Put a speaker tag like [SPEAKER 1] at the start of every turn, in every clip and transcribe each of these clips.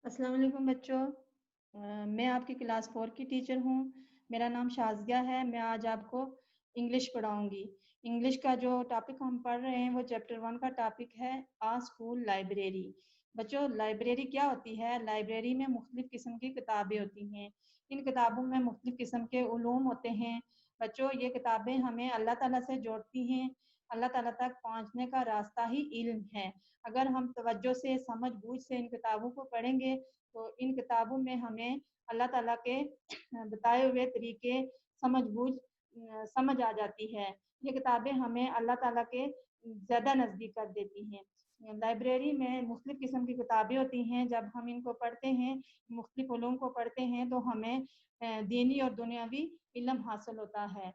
[SPEAKER 1] अस्सलाम वालेकुम बच्चों। मैं आपकी क्लास 4 की टीचर हूँ। मेरा नाम शाज़िया है। मैं आज आपको इंग्लिश पढ़ाऊँगी। इंग्लिश का जो टॉपिक हम पढ़ रहे हैं वो चैप्टर 1 का टॉपिक है स्कूल लाइब्रेरी। बच्चों, लाइब्रेरी क्या होती है? लाइब्रेरी में मुख्तलिफ़ किस्म की किताबें होती हैं। इन किताबों में मुख्तलिफ़ किस्म के उलूम होते हैं। बच्चों, ये किताबें हमें अल्लाह ताला से जोड़ती हैं। अल्लाह ताला तक पहुँचने का रास्ता ही इल्म है। अगर हम तवज्जो से, समझ-बूझ से इन किताबों को पढ़ेंगे तो इन किताबों में हमें अल्लाह ताला के बताए हुए तरीके समझ-बूझ समझ आ जाती है। ये किताबें हमें अल्लाह ताला के ज़्यादा नज़दीक कर देती हैं। लाइब्रेरी में मुख्तलिफ़ किस्म की किताबें होती हैं। जब हम इनको पढ़ते हैं, मुख्तलिफ़ उलूम को पढ़ते हैं तो हमें दीनी और दुनियावी इल्म हासिल होता है।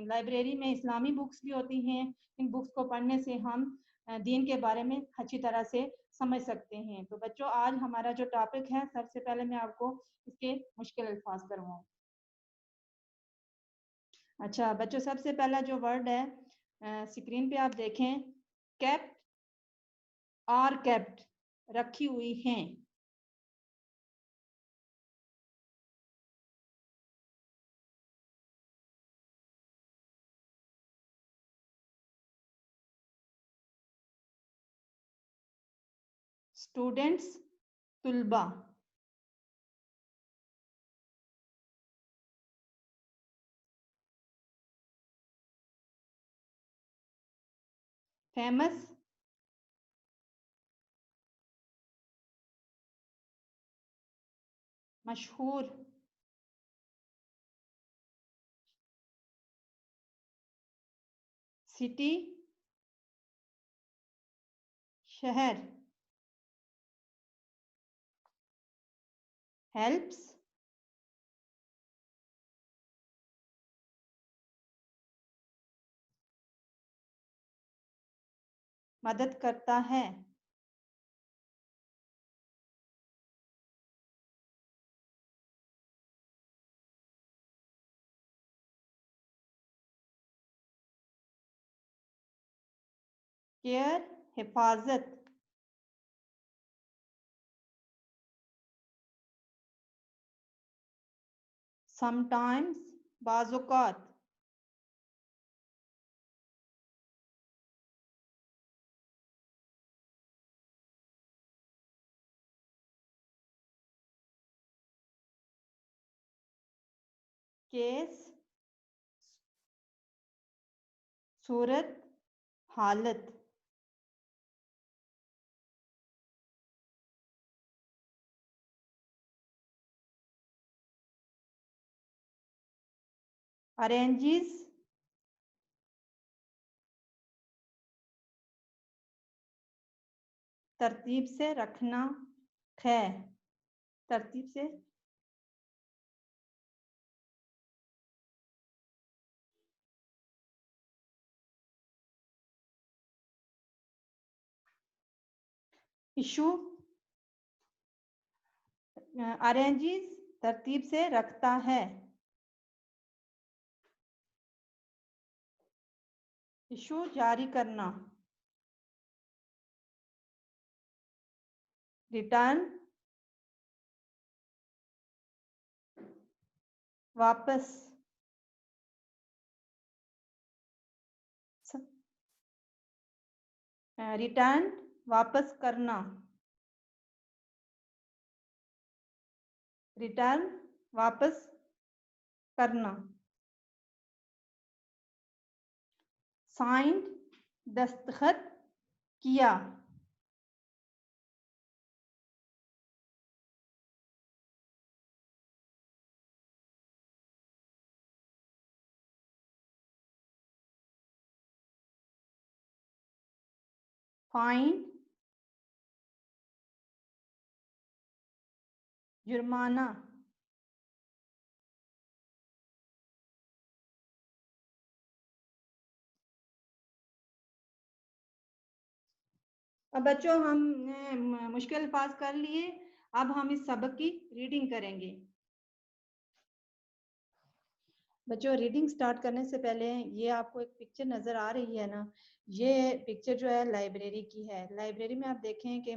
[SPEAKER 1] लाइब्रेरी में इस्लामी बुक्स भी होती हैं। इन बुक्स को पढ़ने से हम दीन के बारे में अच्छी तरह से समझ सकते हैं। तो बच्चों, आज हमारा जो टॉपिक है, सबसे पहले मैं आपको इसके मुश्किल अल्फाज करवाऊँ। अच्छा बच्चों, सबसे पहला जो वर्ड है स्क्रीन पे आप देखें, केप्ट और केप्ट, रखी हुई हैं। स्टूडेंट्स, तुलबा। फेमस, मशहूर। सिटी, शहर। हेल्प्स, मदद करता है। केयर, हिफाजत। समटाइम्स, बाज़-औक़ात। केस, सूरत, हालत। अरेंजिस, तरतीब से रखना। ख, तरतीब से। इशू, अरेंजिस, तरतीब से रखता है। इशू, जारी करना। रिटर्न, वापस। रिटर्न, वापस करना। रिटर्न, वापस करना। साइंड, दस्तखत किया। फाइन, जुर्माना। अब बच्चों, हम मुश्किल अल्फाज कर लिए। अब हम इस सबक की रीडिंग करेंगे। बच्चों, रीडिंग स्टार्ट करने से पहले ये आपको एक पिक्चर नज़र आ रही है ना, ये पिक्चर जो है लाइब्रेरी की है। लाइब्रेरी में आप देखें कि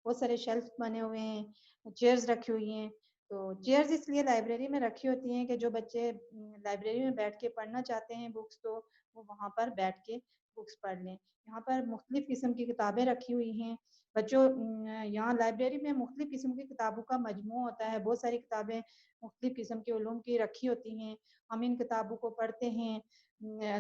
[SPEAKER 1] बहुत सारे शेल्फ बने हुए हैं, चेयर्स रखी हुई हैं। तो चेयर्स इसलिए लाइब्रेरी में रखी होती हैं कि जो बच्चे लाइब्रेरी में बैठ के पढ़ना चाहते हैं बुक्स, तो वो वहाँ पर बैठ के बुक्स पढ़ लें। यहाँ पर मुख्तलिफ़ किस्म की किताबें रखी हुई हैं। बच्चों, यहाँ लाइब्रेरी में मुख्तलिफ़ किस्म की किताबों का मजमू होता है। बहुत सारी किताबें मुख्तलिफ़ किस्म के उलूम की रखी होती हैं। हम इन किताबों को पढ़ते हैं।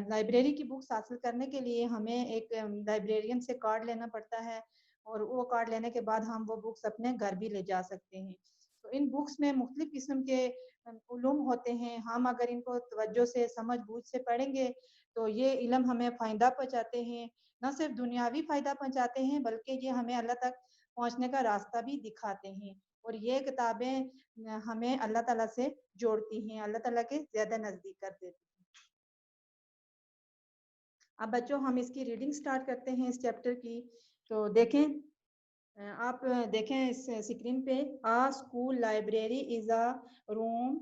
[SPEAKER 1] लाइब्रेरी की बुक्स हासिल करने के लिए हमें एक लाइब्रेरियन से कार्ड लेना पड़ता है, और वो कार्ड लेने के बाद हम वो बुक्स अपने घर भी ले जा सकते हैं। तो इन बुक्स में मुख्तलिफ़ किस्म के उलूम होते हैं। हम अगर इनको तवज्जो से, समझ बूझ से पढ़ेंगे तो ये इल्म हमें फ़ायदा पहुँचाते हैं। न सिर्फ दुनियावी फ़ायदा पहुँचाते हैं, बल्कि ये हमें अल्लाह तक पहुँचने का रास्ता भी दिखाते हैं। और ये किताबें हमें अल्लाह ताला से जोड़ती हैं, अल्लाह ताला के ज़्यादा नज़दीक कर देती हैं। अब बच्चों, हम इसकी रीडिंग स्टार्ट करते हैं इस चैप्टर की। तो देखें, आप देखें इस स्क्रीन पे, a school library is a room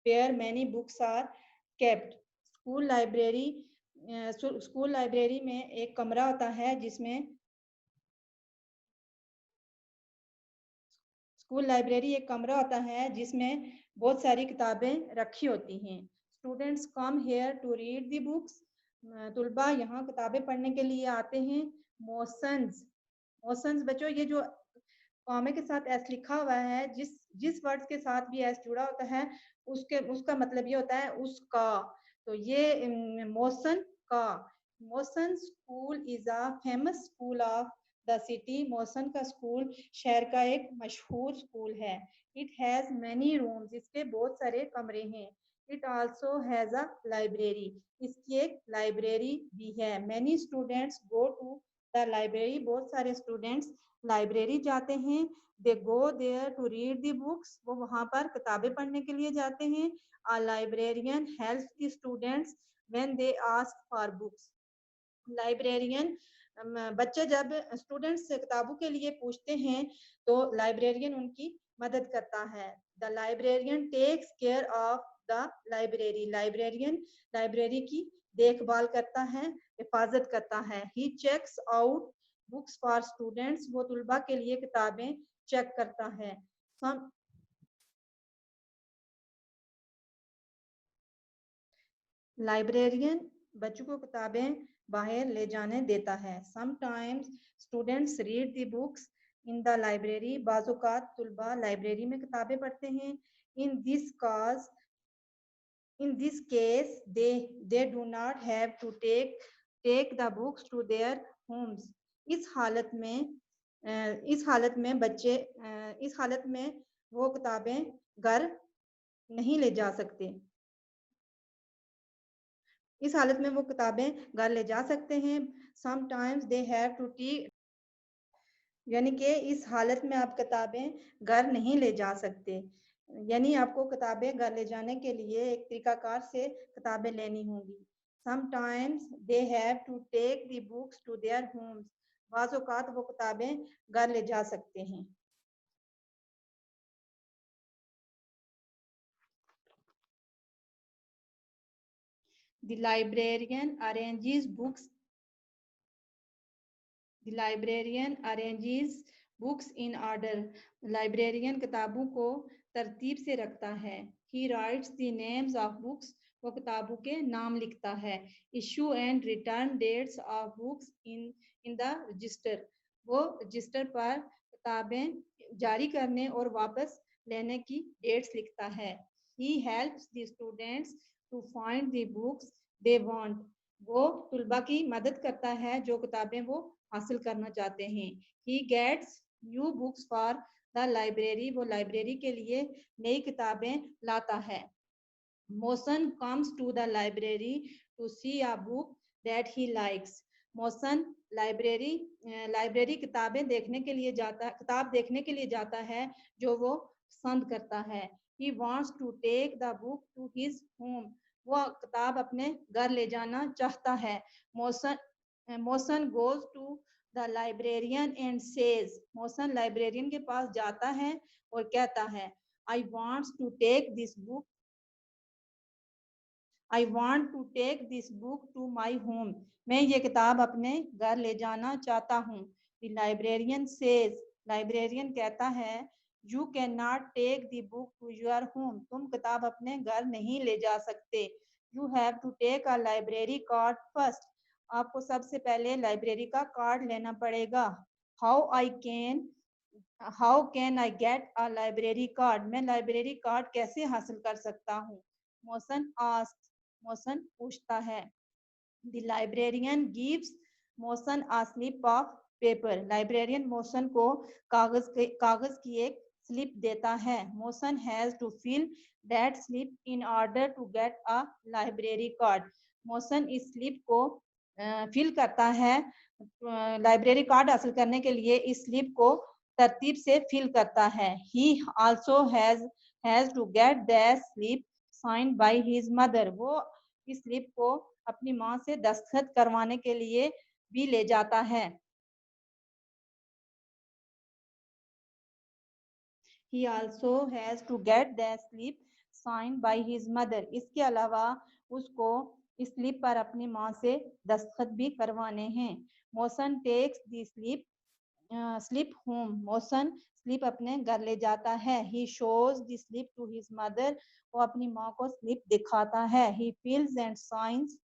[SPEAKER 1] where many books are kept. School library में एक कमरा होता है जिसमें स्कूल लाइब्रेरी एक कमरा होता है जिसमें बहुत सारी किताबें रखी होती हैं। Students come here to read the books. तुलबा यहाँ किताबें पढ़ने के लिए आते हैं। मोशंस, मोशंस बच्चों, ये जो कॉमे के साथ एस लिखा हुआ है, जिस जिस वर्ड्स के साथ भी एस जुड़ा होता है उसका मतलब ये होता है उसका। तो ये मोशन का। Motion school is a famous school of the city. Motion का स्कूल शहर का एक मशहूर स्कूल है। इट हैज मैनी रूम्स, इसके बहुत सारे कमरे हैं। It also has a library, इसकी एक लाइब्रेरी भी है। Many students go to the library, बहुत सारे स्टूडेंट्स लाइब्रेरी जाते हैं। They go there to read the books, वो वहाँ पर किताबें पढ़ने के लिए जाते हैं। A librarian helps the students when they ask for books. Librarian, बच्चे जब स्टूडेंट्स से किताबों के लिए पूछते हैं तो लाइब्रेरियन उनकी मदद करता है। The librarian takes care of the library, librarian library की देखभाल करता है, हिफाजत करता है। He checks out books for students, वो तुलबा के लिए किताबें चेक करता है। सम लाइब्रेरियन बच्चों को किताबें बाहर ले जाने देता है। Sometimes students read the books in the library, बाज़-औक़ात तुलबा लाइब्रेरी में किताबें पढ़ते हैं। In this case in this case they do not have to take the books to their homes। इस हालत में इस हालत में वो किताबें घर नहीं ले जा सकते। इस हालत में वो किताबें घर ले जा सकते हैं। Sometimes they have to tea, यानी कि इस हालत में आप किताबें घर नहीं ले जा सकते, यानी आपको किताबें घर ले जाने के लिए एक तरीकाकार से किताबें लेनी होंगी। Sometimes they have to take the books to their homes, बाज़ औक़ात वो किताबें घर ले जा सकते हैं। The librarian arranges books The librarian arranges books in order। Librarian किताबों को तरतीब से रखता है। He writes the names of books, वो किताबों के नाम लिखता है। Issue and return dates of books in the register, वो रजिस्टर पर किताबें जारी करने और वापस लेने की डेट्स लिखता है। He helps the students to find the books they want, वो तुलबा की मदद करता है जो किताबें वो हासिल करना चाहते हैं। He gets new books for the library, वो लाइब्रेरी के लिए नई किताबें लाता है। Motion comes to the library to see a book that he likes। Motion library किताब देखने के लिए जाता है जो वो पसंद करता है। He wants to take the book to his home, वो किताब अपने घर ले जाना चाहता है। Motion goes to the librarian and says, motion librarian के पास जाता है और कहता है, I want to take this book to my home। मैं ये किताब अपने घर ले जाना चाहता हूँ। The librarian says, लाइब्रेरियन कहता है you can not take the book to your home, तुम किताब अपने घर नहीं ले जा सकते। You have to take a library card first, आपको सबसे पहले लाइब्रेरी का कार्ड लेना पड़ेगा। How I can how can I get a library card, मैं लाइब्रेरी कार्ड कैसे हासिल कर सकता हूँ। मोशन आस्क्स, मोशन पूछता है। The librarian gives Motion a slip of paper, librarian Motion को कागज की एक स्लिप देता है। Motion has to fill that slip in order to get a library card, Motion इस स्लिप को फिल करता है लाइब्रेरी कार्ड हासिल करने के लिए, इस स्लिप को तरतीब से फिल करता है। He also has to get that slip signed by his mother, वो इस स्लिप को अपनी माँ से दस्तखत करवाने के लिए भी ले जाता है। He also has to get the slip signed by his mother, इसके अलावा उसको इस स्लिप पर अपनी माँ से दस्तखत भी करवाने हैं। Mohsin takes the slip home, Mohsin slip अपने घर ले जाता है। He shows the slip to his mother, वो अपनी माँ को स्लिप दिखाता है। He fills and signs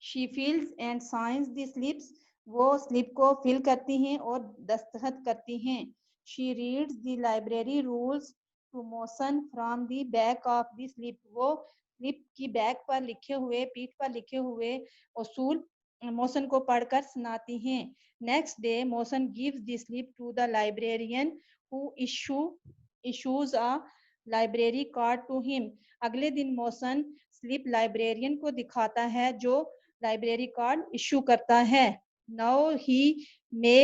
[SPEAKER 1] she fills and signs the slips, वो स्लिप को फिल करती हैं और दस्तखत करती हैं। She reads the library rules to Mohsin from the back of the slip, वो स्लिप की बैक पर लिखे हुए, पीठ पर लिखे हुए उसूल मोशन को पढ़कर सुनाती हैं। Next day Motion gives the slip to the librarian who issues a library card to him, अगले दिन मोशन स्लिप लाइब्रेरियन को दिखाता है जो लाइब्रेरी कार्ड इशू करता है। Now he may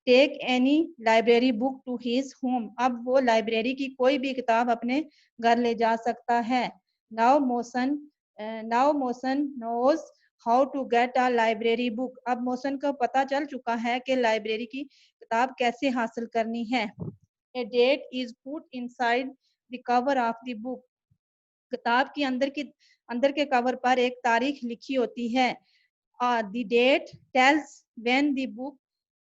[SPEAKER 1] take any library book to his home, अब वो लाइब्रेरी की कोई भी किताब अपने घर ले जा सकता है। Now Motion knows how to get a library book, अब मोशन को पता चल चुका है कि लाइब्रेरी की किताब कैसे हासिल करनी है। A date is put inside the cover of the book, किताब की अंदर के कवर पर एक तारीख लिखी होती है। The date tells when the book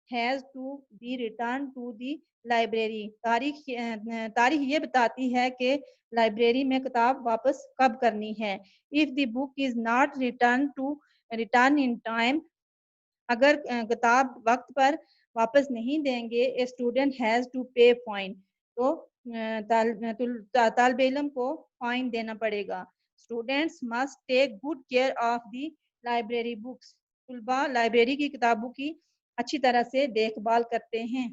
[SPEAKER 1] has to be returned to the library, तारीख ये बताती है कि लाइब्रेरी में किताब वापस कब करनी है। If the book is not return in time, अगर किताब वक्त पर वापस नहीं देंगे, a student has to pay fine, तो तालिब इल्म को फाइन देना पड़ेगा। Students must take good care of the library books, तुलबा लाइब्रेरी की किताबों की अच्छी तरह से देखभाल करते हैं।